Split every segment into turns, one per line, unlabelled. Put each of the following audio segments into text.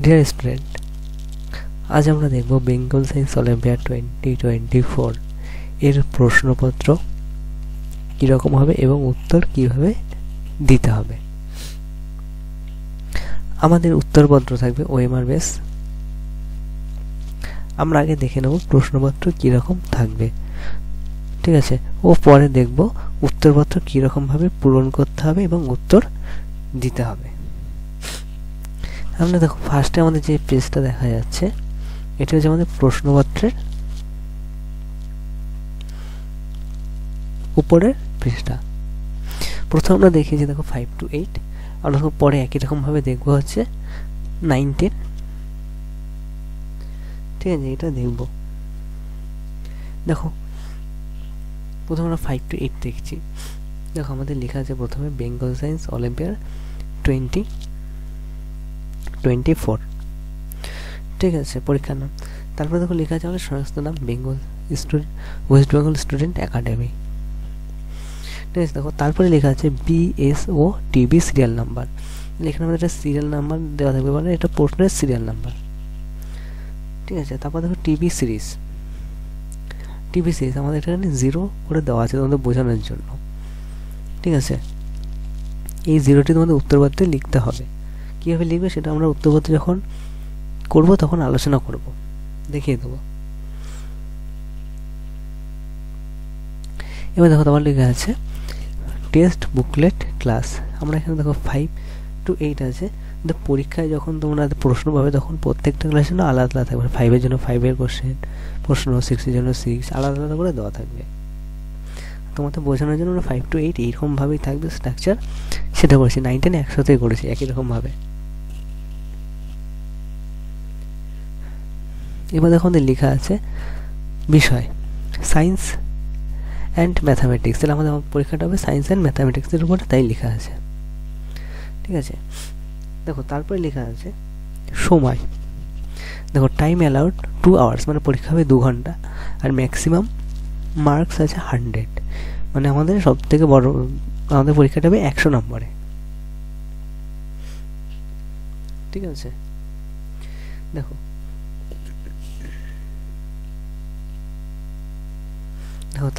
Dear student, আজ আমরা দেখব বেঙ্গল সায়েন্স অলিম্পিয়াড 2024 এর প্রশ্নপত্র কীরকম হবে এবং উত্তর কিভাবে দিতে হবে। আমাদের উত্তরপত্র থাকবে ওএমআর বেস। আমরা আগে দেখে নেব প্রশ্নপত্র কীরকম থাকবে, ঠিক আছে, ও পরে দেখব উত্তরপত্র কীরকমভাবে পূরণ করতে হবে এবং উত্তর দিতে হবে। আমরা দেখো ফার্স্টে আমাদের যে পেজটা দেখা যাচ্ছে এটা হচ্ছে আমাদের প্রশ্নপত্রের উপরের পেজটা। প্রথম আমরা দেখিয়েছি দেখো 5 to 8, আমরা পরে একই রকমভাবে দেখবো হচ্ছে 9, 10, ঠিক আছে, এটা দেখব। দেখো প্রথমে আমরা 5 to 8 দেখছি। দেখো আমাদের লেখা আছে প্রথমে বেঙ্গল সায়েন্স অলিম্পিয়াড 2024, ঠিক আছে, পরীক্ষার নাম। তারপরে দেখো লেখা আছে আমাদের সংস্থার নাম Bengal West Bengal student academy, ঠিক আছে। দেখো তারপরে লেখা আছে BSO TB সিরিয়াল নাম্বার। এখানে আমাদের একটা সিরিয়াল নাম্বার দেওয়া থাকবে, মানে এটা প্রশ্নের সিরিয়াল নাম্বার, ঠিক আছে। তারপর দেখো টিবি সিরিজ আমাদের এখানে 0 করে দেওয়া আছে তোমাদের বোঝানোর জন্য, ঠিক আছে। এই 0টি তোমাদের উত্তরপত্রে লিখতে হবে। কীভাবে লিখবে সেটা আমরা উত্তরপত্রে যখন করব তখন আলোচনা করব, দেখিয়ে দেবো। এবার দেখো তোমার লেখা আছে টেক্সট বুকলেট ক্লাস। আমরা এখানে দেখো 5 to 8 আছে। পরীক্ষায় যখন তোমরা প্রশ্ন পাবে তখন প্রত্যেকটা ক্লাসের জন্য আলাদা আলাদা থাকবে। 5 এর জন্য 5 এর প্রশ্ন, 6 এর জন্য 6, আলাদা আলাদা করে দেওয়া থাকবে। তোমাদের বোঝানোর জন্য আমরা 5 to 8 এইরকমভাবেই থাকবে স্ট্রাকচার, সেটা করেছি। 9, 10 একসাথেই করেছি একই রকমভাবে। এবার দেখো আমাদের লেখা আছে বিষয় সায়েন্স অ্যান্ড ম্যাথামেটিক্স। তাহলে আমাদের পরীক্ষাটা হবে সায়েন্স অ্যান্ড ম্যাথামেটিক্সের উপরে, তাই লেখা আছে, ঠিক আছে। দেখো তারপরে লেখা আছে সময়। দেখো টাইম অ্যালাউড 2 hours, মানে পরীক্ষা হবে 2 ঘন্টা, আর ম্যাক্সিমাম মার্কস আছে 100, মানে আমাদের সব থেকে বড় আমাদের পরীক্ষাটা হবে 100 নম্বরে, ঠিক আছে। দেখো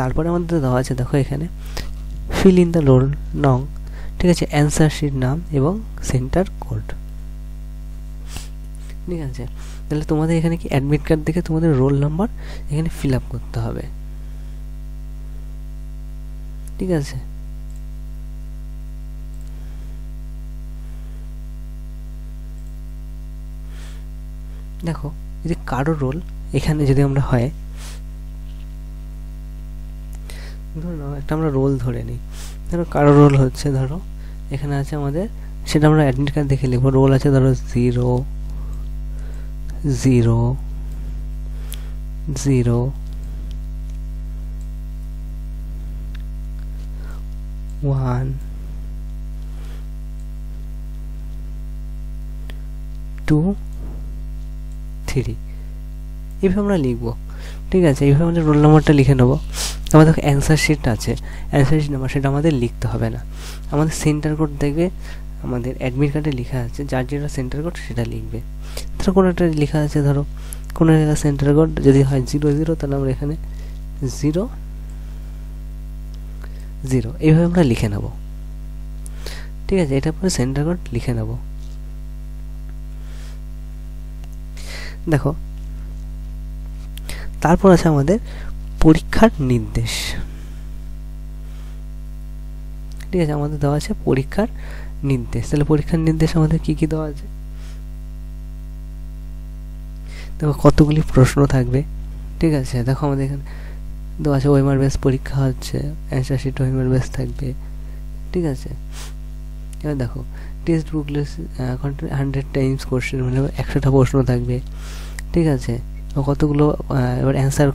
তারপরে আমাদের দেওয়া আছে, দেখো এখানে ফিল ইন দ্য রোল নং, ঠিক আছে, অ্যান্সার শিট নাম এবং সেন্টার কোড, ঠিক আছে। তাহলে তোমাদের এখানে কি অ্যাডমিট কার্ড দেখে তোমাদের রোল নাম্বার এখানে ফিল আপ করতে হবে, ঠিক আছে। দেখো যদি কারো রোল এখানে যদি আমরা হয়, ধরো একটা আমরা রোল ধরে নিই, ধরো কারো রোল হচ্ছে, ধরো এখানে আছে আমাদের, সেটা আমরা অ্যাডমিট কার্ড দেখে লিখবো। রোল আছে ধরো 0, 0, 0, 1, 2, 3, এইভাবে আমরা লিখবো, ঠিক আছে। এইভাবে আমাদের রোল নাম্বারটা লিখে নেবো। আমাদের অ্যান্সার শিট আছে, অ্যান্সার শিট নাম্বার সেটা আমাদের লিখতে হবে না। আমাদের সেন্টার কোড দেখবে আমাদের অ্যাডমিট কার্ডে লেখা আছে, যার যেটা সেন্টার কোড সেটা লিখবে। ধরো কোনো একটা লেখা আছে, ধরো কোনো একটা সেন্টার কোড যদি হয় 0, 0, তাহলে আমরা এখানে 0, 0 এইভাবে আমরা লিখে নেব, ঠিক আছে। এটা পরে সেন্টার কোড লিখে নেব। দেখো তারপর আছে আমাদের পরীক্ষার নির্দেশ, ঠিক আছে। আমাদের দেওয়া আছে পরীক্ষার নির্দেশ। তাহলে পরীক্ষার নির্দেশ আমাদের কি কি দেওয়া আছে, দেখো কতগুলি প্রশ্ন থাকবে, ঠিক আছে। দেখো আমাদের এখানে দেওয়া আছে ওএমআর বেস পরীক্ষা হচ্ছে, অ্যান্সার শিট ওএমআর বেস থাকবে, ঠিক আছে। এবার দেখো টেক্সট বুকলেস 100 টাইমস কোশ্চেন, মানে 100টা প্রশ্ন থাকবে, ঠিক আছে। কতগুলো এবার অ্যান্সার,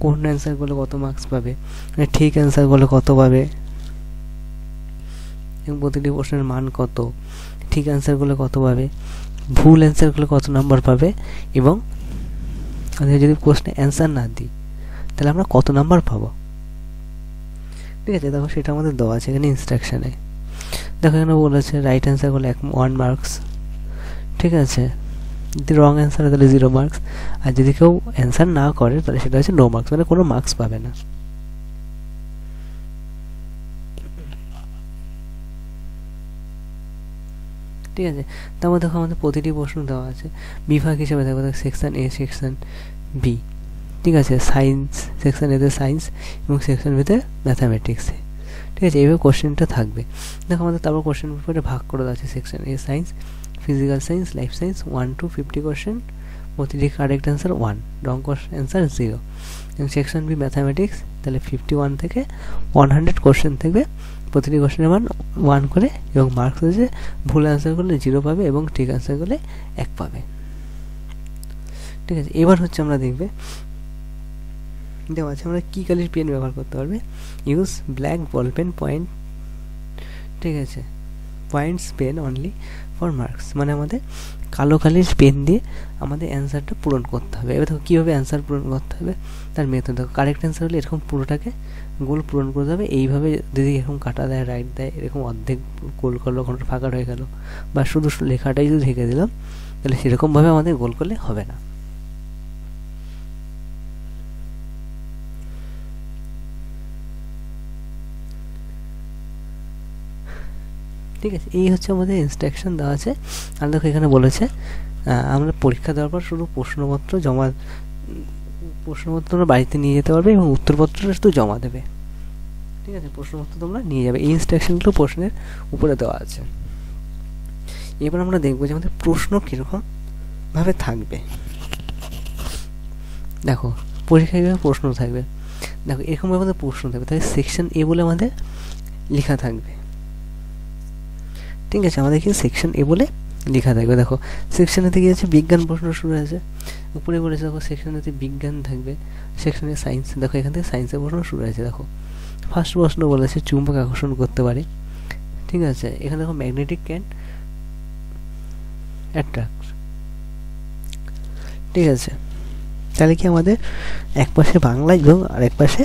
কোন অ্যান্সার করলে কত মার্কস পাবে, মানে ঠিক অ্যান্সার করলে কত পাবে এবং প্রতিটি প্রশ্নের মান কত, ঠিক অ্যান্সার করলে কত পাবে, ভুল অ্যান্সার করলে কত নাম্বার পাবে, এবং যদি প্রশ্নে অ্যান্সার না দিই তাহলে আমরা কত নাম্বার পাবো, ঠিক আছে। দেখো সেটা আমাদের দেওয়া আছে এখানে ইনস্ট্রাকশানে। দেখো এখানে বলেছে রাইট অ্যান্সার করলে 1 মার্কস, ঠিক আছে। যদি রং অ্যান্সার হয় তাহলে 0 মার্কস, আর যদি কেউ অ্যান্সার না করে তাহলে সেটা হচ্ছে নো মার্কস, মানে কোনো মার্কস পাবে না। ঠিক আছে, তারপর দেখো আমাদের প্রতিটি প্রশ্ন দেওয়া আছে বিভাগ হিসেবে দেখো সেকশন এ, সেকশন বি, ঠিক আছে, সায়েন্স সেকশন এতে সায়েন্স এবং সেকশন বিতে ম্যাথামেটিক্সে। ঠিক আছে, এইভাবে কোশ্চেনটা থাকবে। দেখো আমাদের তারপর কোশ্চেন পেপারে ভাগ করে দেওয়া আছে section a science, physical science, life science 1 to 50 question, প্রতিটি কারেক্ট অ্যান্সার 1, রং অ্যান্সার 0। এবং সেকশন বি ম্যাথামেটিক্স তাহলে 51 থেকে 100 কোশ্চেন থাকবে, প্রতিটি কোশ্চেনের মান 1 করে, এবং মার্কস হচ্ছে ভুল অ্যান্সার করলে 0 পাবে এবং ঠিক অ্যান্সার করলে 1 পাবে। ঠিক আছে, এবার হচ্ছে আমরা দেখবে দেওয়া আছে আমরা কী কালির পেন ব্যবহার করতে পারবে। Use black ball pen point, ঠিক আছে, points pen only for marks, মানে আমাদের কালো কালির পেন দিয়ে আমাদের অ্যান্সারটা পূরণ করতে হবে। এবার দেখো কীভাবে অ্যান্সার পূরণ করতে হবে তার মেথড দেখো। কারেক্ট অ্যান্সার হলে এরকম পুরোটাকে গোল পূরণ করতে হবে, এইভাবে যদি এরকম কাটা দেয়, রাইট দেয়, এরকম অর্ধেক গোল করলো, ওখানটা ফাঁকা হয়ে গেল, বা শুধু লেখাটাই যদি ঢেকে দিলাম, তাহলে সেরকমভাবে আমাদের গোল করলে হবে না। ঠিক আছে, এই হচ্ছে আমাদের ইনস্ট্রাকশন দেওয়া আছে। আর দেখো এখানে বলেছে আমরা পরীক্ষা দেওয়ার পর শুধু প্রশ্নপত্র বাড়িতে নিয়ে যেতে পারবে এবং উত্তরপত্রটা শুধু জমা দেবে। ঠিক আছে, প্রশ্নপত্র তোমরা নিয়ে যাবে, এই ইনস্ট্রাকশনগুলো প্রশ্নের উপরে দেওয়া আছে। এবার আমরা দেখবো যে আমাদের প্রশ্ন কীরকম ভাবে থাকবে। দেখো পরীক্ষায় কীভাবে প্রশ্ন থাকবে, দেখো এরকমভাবে আমাদের প্রশ্ন থাকবে, তাহলে সেকশন এ বলে আমাদের লেখা থাকবে। ঠিক আছে, আমাদের কিন্তু সেকশন এ বলে লেখা থাকবে। দেখো সেকশনে থেকে আছে বিজ্ঞান প্রশ্ন শুরু হয়েছে, উপরে বলেছে দেখো সেকশনেতে বিজ্ঞান থাকবে, সেকশনে সায়েন্স, দেখো এখান থেকে সায়েন্সের প্রশ্ন শুরু হয়েছে। দেখো ফার্স্ট প্রশ্ন বলেছে চুম্বক আকর্ষণ করতে পারে। ঠিক আছে, এখানে দেখো ম্যাগনেটিক ক্যান অ্যাট্রাক্ট। ঠিক আছে, তাহলে কি আমাদের এক পাশে বাংলা এবং আরেক পাশে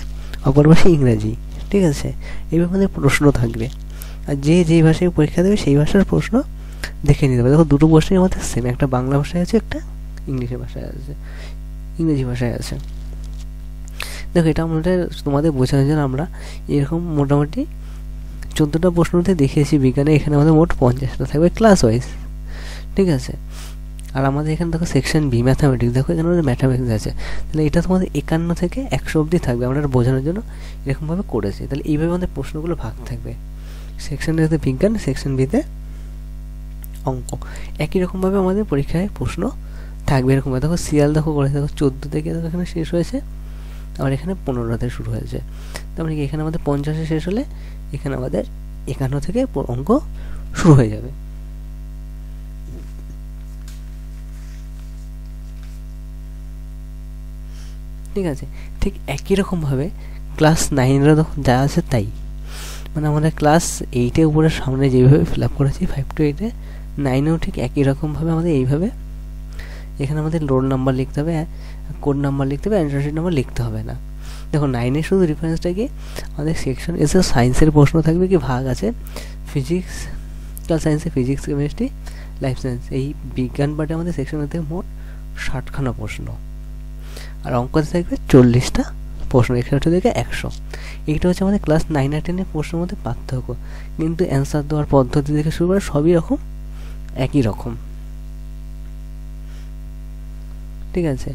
অপর পাশে ইংরাজি। ঠিক আছে, এইভাবে আমাদের প্রশ্ন থাকবে, আর যেই ভাষায় পরীক্ষা দেবে সেই ভাষার প্রশ্ন দেখে নিতে হবে। দেখো দুটো প্রশ্নই আমাদের সেম, একটা বাংলা ভাষায় আছে, একটা ইংলিশ ভাষায় আছে, ইংরেজি ভাষায় আছে। দেখো এটা আমাদের তোমাদের বোঝানোর জন্য আমরা এরকম মোটামুটি 14টা প্রশ্নতে দেখিয়েছি বিজ্ঞানে। এখানে আমাদের মোট 50টা থাকবে ক্লাস ওয়াইজ। ঠিক আছে, আর আমাদের এখানে দেখো সেকশন বি ম্যাথামেটিক্স, দেখো এখানে আমাদের ম্যাথামেটিক্স আছে, তাহলে এটা তোমাদের 51 থেকে 100 অবধি থাকবে। আমরা এটা বোঝানোর জন্য এরকমভাবে করেছি। তাহলে এইভাবে আমাদের প্রশ্নগুলো ভাগ থাকবে, সেকশন এতে বিজ্ঞান, সেকশন বিতে অঙ্ক। একই রকমভাবে আমাদের পরীক্ষায় প্রশ্ন থাকবে এরকমভাবে। দেখো সিরিয়াল দেখো করেছে, দেখো 14 থেকে দেখো এখানে শেষ হয়েছে, আবার এখানে 15তে শুরু হয়েছে। তার মানে কি এখানে আমাদের 50-এ শেষ হলে এখানে আমাদের 51 থেকে অঙ্ক শুরু হয়ে যাবে। ঠিক আছে, ঠিক একই রকমভাবে ক্লাস 9-এরও যা আছে তাই, মানে আমাদের ক্লাস 8-এর উপরে সামনে যেভাবে ফিল আপ করেছি 5 to 8-এ, 9-এও ঠিক একই রকমভাবে আমাদের এইভাবে এখানে আমাদের রোল নাম্বার লিখতে হবে, কোড নাম্বার লিখতে হবে, অ্যান্সার শিট নাম্বার লিখতে হবে না। দেখো 9-এ শুধু রেফারেন্সটা কি আমাদের সেকশন এসে সায়েন্সের প্রশ্ন থাকবে, কি ভাগ আছে ফিজিক্স, ক্লাস সায়েন্সে ফিজিক্স, কেমিস্ট্রি, লাইফ সায়েন্স। এই বিজ্ঞান পার্টে আমাদের সেকশনের থেকে মোট 60খানা প্রশ্ন, আর অঙ্কতে থাকবে 40টা প্রশ্ন, 61 থেকে 100। এইটা হচ্ছে আমাদের ক্লাস 9 আর 10-এর প্রশ্নের মধ্যে পার্থক্য, কিন্তু অ্যান্সার দেওয়ার পদ্ধতি থেকে শুরু করে সবই রকম একই রকম। ঠিক আছে,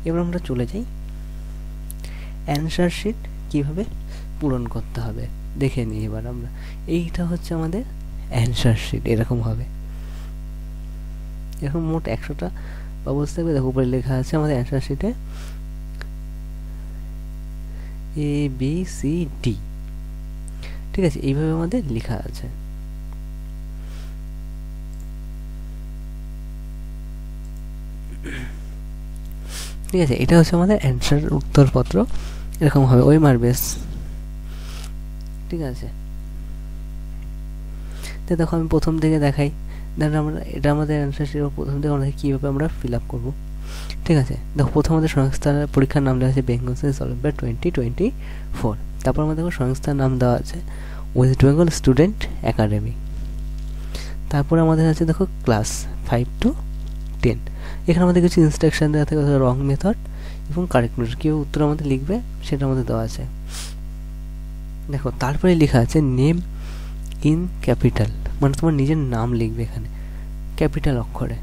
এবার আমরা চলে যাই অ্যান্সার শিট কীভাবে পূরণ করতে হবে দেখে নিই। এবার আমরা এইটা হচ্ছে আমাদের অ্যান্সার শিট, এরকম হবে, এরকম মোট 100টা বাবুস থাকবে। দেখো উপরে লেখা আছে আমাদের অ্যান্সার শিটে ABCD। ঠিক আছে, এইভাবে আমাদের লেখা আছে। ঠিক আছে, এটা হচ্ছে আমাদের অ্যান্সার উত্তরপত্র, এরকম হবে ওই মারবেস। ঠিক আছে, তো দেখো আমি প্রথম থেকে দেখাই, দেখো আমরা এটা আমাদের অ্যান্সার শিট, প্রথম থেকে আমরা কীভাবে আমরা ফিল আপ করবো। ঠিক আছে, দেখো প্রথম আমাদের সংস্থার পরীক্ষার নাম দেওয়া আছে বেঙ্গল সায়েন্স অলিম্পিয়াড 2024। তারপর আমাদের দেখো সংস্থার নাম দেওয়া আছে ওয়েস্ট বেঙ্গল স্টুডেন্ট একাডেমি। তারপরে আমাদের আছে দেখো ক্লাস 5 to 10। এখানে আমাদের কিছু ইনস্ট্রাকশন দেওয়া থাকে, রং মেথড এবং কারেক্ট মেথড, কেউ উত্তর আমাদের লিখবে সেটা আমাদের দেওয়া আছে। দেখো তারপরে লেখা আছে নেম ইন ক্যাপিটাল, মানে তোমার নিজের নাম লিখবে এখানে ক্যাপিটাল অক্ষরে।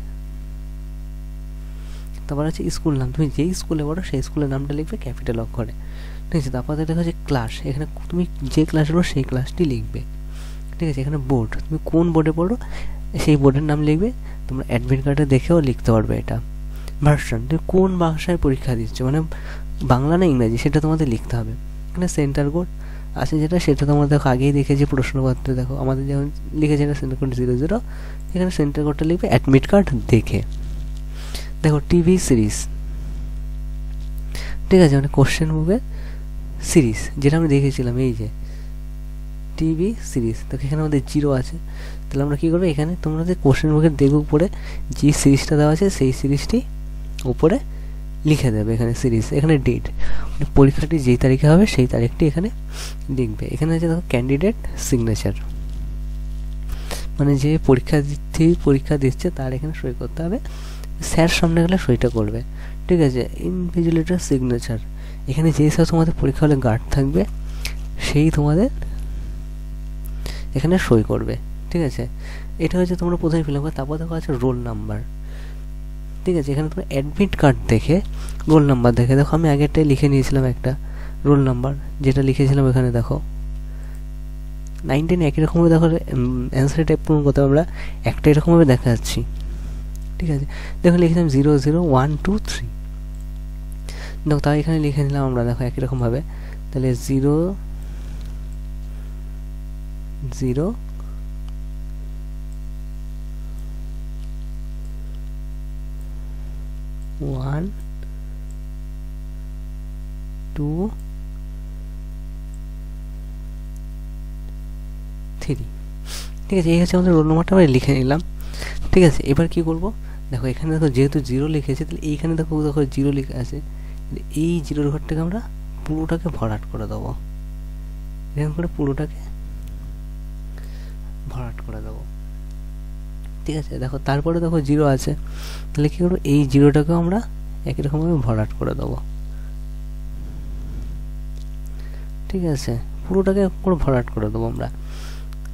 তারপর আছে স্কুল নাম, তুমি যেই স্কুলে পড়ো সেই স্কুলের নামটা লিখবে ক্যাপিটাল অক্ষরে, ঠিক আছে। তারপরে দেখা যাচ্ছে ক্লাস, এখানে তুমি যে ক্লাসে পড়ো সেই ক্লাসটি লিখবে, ঠিক আছে। এখানে বোর্ড, তুমি কোন বোর্ডে পড়ো সেই বোর্ডের নাম লিখবে, তোমরা অ্যাডমিট কার্ডে দেখেও লিখতে পারবে এটা। ভার্সন, তুমি কোন ভাষায় পরীক্ষা দিচ্ছ, মানে বাংলা না ইংরাজি সেটা তোমাদের লিখতে হবে। এখানে সেন্টার কোড আছে যেটা, সেটা তোমরা দেখো আগেই দেখেছি প্রশ্নপত্রে, দেখো আমাদের যেমন লিখেছে এটা সেন্টার কোড 00, এখানে সেন্টার কোডটা লিখবে অ্যাডমিট কার্ড দেখে। দেখো টিভি সিরিজ, ঠিক আছে, মানে কোশ্চেন মুভের সিরিজ যেটা আমি দেখেছিলাম, এই যে টিভি সিরিজ, দেখো এখানে আমাদের 0 আছে। তাহলে আমরা কী করবো, এখানে তোমাদের কোশ্চেন বুকের দেখবে উপরে যে সিরিজটা দেওয়া আছে সেই সিরিজটি উপরে লিখে দেবে, এখানে সিরিজ, এখানে ডেট, পরীক্ষাটি যেই তারিখে হবে সেই তারিখটি এখানে লিখবে। এখানে আছে দেখো ক্যান্ডিডেট সিগনেচার, মানে যে পরীক্ষা দিচ্ছে তার এখানে সই করতে হবে, স্যার সামনে গেলে সইটা করবে, ঠিক আছে। ইনভিজিলেটর সিগনেচার, এখানে যেই সব তোমাদের পরীক্ষা হলে গার্ড থাকবে সেই তোমাদের এখানে সই করবে, ঠিক আছে। এটা হচ্ছে তোমরা প্রথমে ফিল আপ করো। তারপর দেখো আছে রোল নাম্বার, ঠিক আছে। এখানে তোমরা অ্যাডমিট কার্ড দেখে রোল নাম্বার দেখে, দেখো আমি আগেরটাই লিখে নিয়েছিলাম একটা রোল নাম্বার, যেটা লিখেছিলাম এখানে দেখো 9, 10 একই রকমভাবে দেখো অ্যান্সার টাইপ পূরণ করতে আমরা একটা এরকমভাবে দেখা যাচ্ছি, ঠিক আছে। দেখো লিখেছিলাম 0, 0, 1, 2, 3, দেখো তাই এখানে লিখে নিলাম আমরা, দেখো একই রকমভাবে। তাহলে 0, 0, 1, 2, 3, ঠিক আছে। এই হচ্ছে আমাদের রোল নাম্বারটা আমরা লিখে নিলাম, ঠিক আছে। এবার কি করব, দেখো এখানে দেখো যেহেতু 0 লিখেছে, তাহলে এইখানে দেখো 0 লিখে আছে, এই 0 ঘরটাকে আমরা পুরোটাকে ভরাট করে দেবো, এরকম করে পুরোটাকে ভরাট করে দেবো, ঠিক আছে। দেখো তারপরে দেখো 0 আছে, তাহলে কী করবো, এই 0টাকেও আমরা একই রকমভাবে ভরাট করে দেবো, ঠিক আছে। পুরোটাকে পুরো ভরাট করে দেবো আমরা,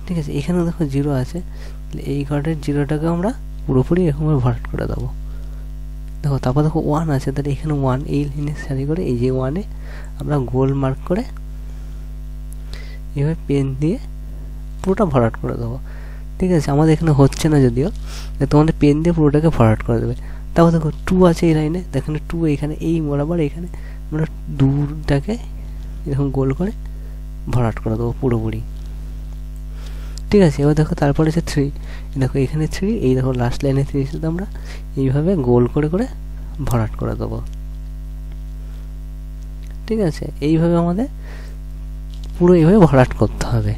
ঠিক আছে। এখানে দেখো 0 আছে, তাহলে এই ঘরের 0টাকে আমরা পুরোপুরি এরকমভাবে ভরাট করে দেবো। দেখো তারপর দেখো 1 আছে, তাহলে এখানে 1 এই লাইনে সারি করে এই যে 1-এ আমরা গোল মার্ক করে এভাবে পেন দিয়ে পুরোটা ভরাট করে দেবো, ঠিক আছে। আমাদের এখানে হচ্ছে না যদিও, তোমাদের পেন দিয়ে পুরোটাকে ভরাট করে দেবে। তারপর দেখো 2 আছে এই লাইনে, দেখো 2 এইখানে এই বরাবর এখানে আমরা 2টাকে এরকম গোল করে ভরাট করে দেবো পুরোপুরি, ঠিক আছে। এবার দেখো তারপরে আছে 3, দেখো এখানে 3, এই দেখো লাস্ট লাইনে 3 সাথে আমরা এইভাবে গোল করে করে ভরাট করে দেবো, ঠিক আছে। এইভাবে আমাদের পুরো এইভাবে ভরাট করতে হবে,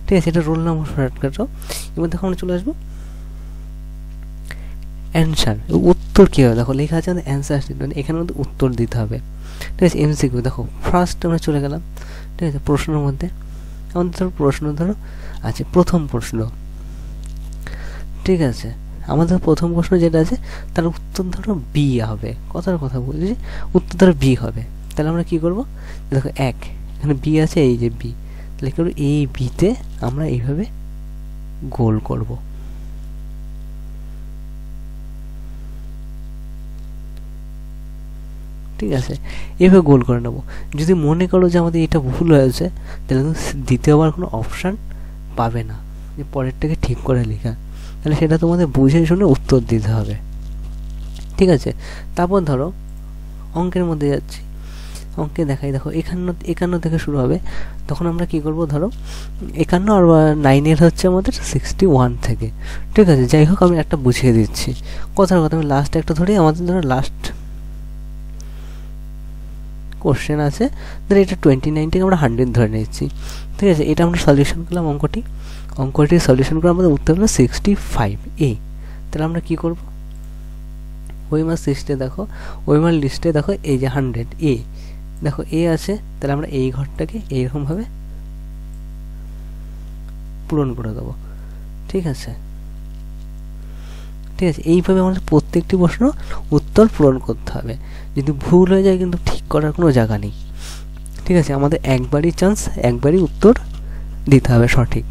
ঠিক আছে। এটা রোল নাম্বার ভরাট করো। এবার দেখো আমরা চলে আসবো অ্যান্সার, উত্তর কী হবে, দেখো লেখা আছে আমাদের অ্যান্সার স্টেটমেন্ট, এখানে আমাদের উত্তর দিতে হবে, ঠিক আছে। এমসিকিউ, দেখো ফার্স্ট আমরা চলে গেলাম, ঠিক আছে। প্রশ্নের মধ্যে আমাদের ধরো প্রশ্ন ধরো আছে প্রথম প্রশ্ন, ঠিক আছে। আমাদের প্রথম প্রশ্ন যেটা আছে তার উত্তর ধরো বি হবে, কথার কথা বলছি, উত্তর ধরো বি হবে। তাহলে আমরা কী করবো, দেখো এখানে বি আছে, এই যে বি, তাহলে কী করবো, এই বিতে আমরা এইভাবে গোল করব, ঠিক আছে। এইভাবে গোল করে নেবো। যদি মনে করো যে আমাদের এটা ভুল হয়েছে, তাহলে দ্বিতীয়বার কোনো অপশান পাবে না যে পরেরটাকে ঠিক করে লেখা, তাহলে সেটা তোমাদের বুঝে শুনে উত্তর দিতে হবে, ঠিক আছে। তারপর ধরো অঙ্কের মধ্যে যাচ্ছি, অঙ্কে দেখাই, দেখো 51 থেকে শুরু হবে, তখন আমরা কি করব, ধরো 51 আর 9 হচ্ছে আমাদের 61 থেকে, ঠিক আছে। যাই হোক আমি একটা বুঝিয়ে দিচ্ছি, কথার কথা আমি লাস্ট একটা ধরি, আমাদের ধরো লাস্ট কোশ্চেন আছে, ধরো এটা 29 থেকে আমরা 100 ধরে নিচ্ছি, ঠিক আছে। এটা আমরা সলিউশন করলাম, অঙ্কটি সলিউশন করে আমাদের উত্তর হলো 65A। তাহলে আমরা কি করব, ওইমার লিস্টে দেখো, ওইমার লিস্টে দেখো এই যে 100A, দেখো এ আছে, তাহলে আমরা এই ঘরটাকে এইরকমভাবে পূরণ করে দেবো, ঠিক আছে। ঠিক আছে, এইভাবে আমাদের প্রত্যেকটি প্রশ্ন উত্তর পূরণ করতে হবে। যদি ভুল হয়ে যায় কিন্তু ঠিক করার কোনো জায়গা নেই। ঠিক আছে, আমাদের একবারই চান্স, একবারই উত্তর দিতে হবে সঠিক।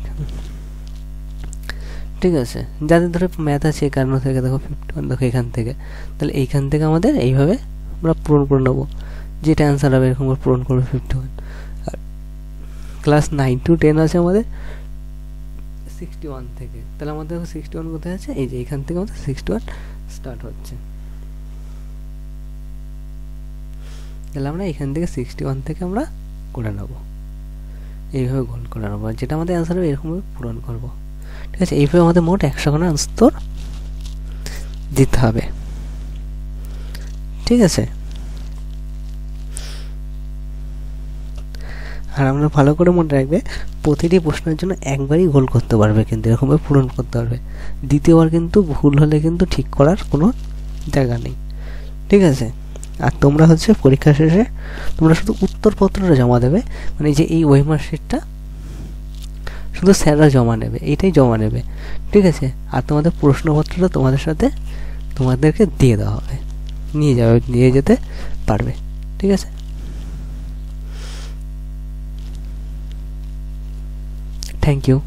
ঠিক আছে, যাদের ধরে ম্যাথ আছে একান্ন থেকে দেখো 51, দেখো এখান থেকে, তাহলে এইখান থেকে আমাদের এইভাবে আমরা পূরণ করে নেবো, যেটা অ্যান্সার হবে এরকম করে পূরণ করবে 51। আর ক্লাস 9 to 10 আছে আমাদের 61 থেকে, তাহলে আমাদের 61 কোথায় আছে, এই যে এখান থেকে আমাদের 61 স্টার্ট হচ্ছে। তাহলে আমরা এখান থেকে 61 থেকে আমরা করে নেবো, এইভাবে গোল করে নেবো, যেটা আমাদের অ্যান্সার হবে এরকমভাবে পূরণ করবো। ঠিক আছে, এইভাবে আমাদের মোট 100 খানা উত্তর দিতে হবে। ঠিক আছে, আর আমরা ভালো করে মনে রাখবে, প্রতিটি প্রশ্নের জন্য একবারই গোল করতে পারবে, কিন্তু এরকমভাবে পূরণ করতে পারবে। দ্বিতীয়বার কিন্তু ভুল হলে কিন্তু ঠিক করার কোনো জায়গা নেই। ঠিক আছে, আর তোমরা হচ্ছে পরীক্ষা শেষে তোমরা শুধু উত্তরপত্রটা জমা দেবে, মানে যে এই ওয়েমার শিটটা শুধু স্যাররা জমা নেবে, এইটাই জমা নেবে। ঠিক আছে, আর তোমাদের প্রশ্নপত্রটা তোমাদের সাথে তোমাদেরকে দিয়ে দেওয়া হবে, নিয়ে যেতে পারবে। ঠিক আছে, থ্যাংক ইউ।